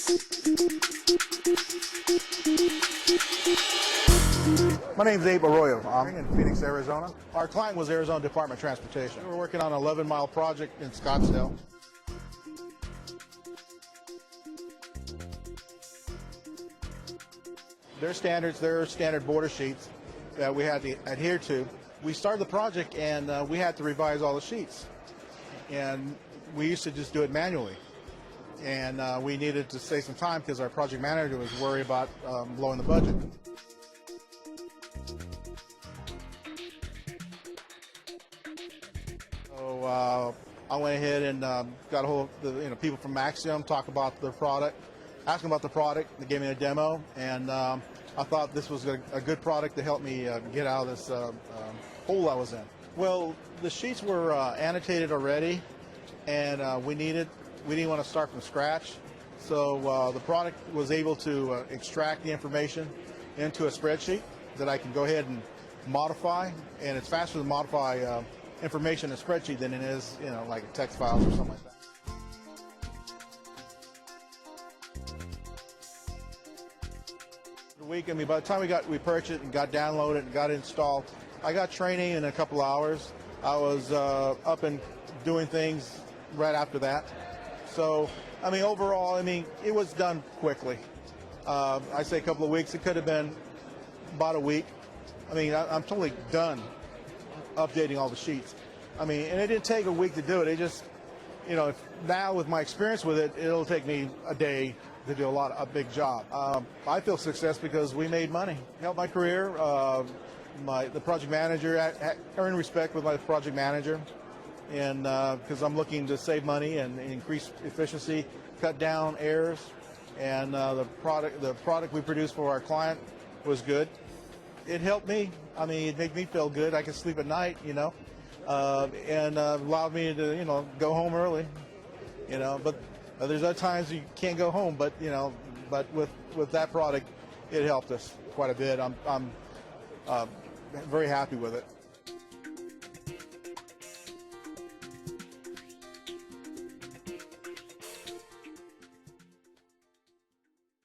My name is Abe Arollo. I'm in Phoenix, Arizona. Our client was Arizona Department of Transportation. We were working on an 11-mile project in Scottsdale. Their standards, their standard border sheets that we had to adhere to. We started the project and we had to revise all the sheets. And we used to just do it manually. And we needed to save some time because our project manager was worried about blowing the budget. So I went ahead and got a hold of the people from Axiom, talk about their product, asked them about the product. They gave me a demo, and I thought this was a good product to help me get out of this hole I was in. Well, the sheets were annotated already, and we didn't want to start from scratch. So the product was able to extract the information into a spreadsheet that I can go ahead and modify, and it's faster to modify information in a spreadsheet than it is, like a text files or something like that. The week, by the time we purchased it and got downloaded and got installed, I got training in a couple hours. I was up and doing things right after that. So, overall, it was done quickly. I say a couple of weeks. It could have been about a week. I'm totally done updating all the sheets. And it didn't take a week to do it. It just, now with my experience with it, it'll take me a day to do a big job. I feel success because we made money. Helped my career. The project manager, earned respect with my project manager, and because I'm looking to save money and increase efficiency, cut down errors, and the product we produced for our client was good. It helped me. It made me feel good. I could sleep at night, and allowed me to, go home early, But there's other times you can't go home, but but with that product, it helped us quite a bit. I'm very happy with it.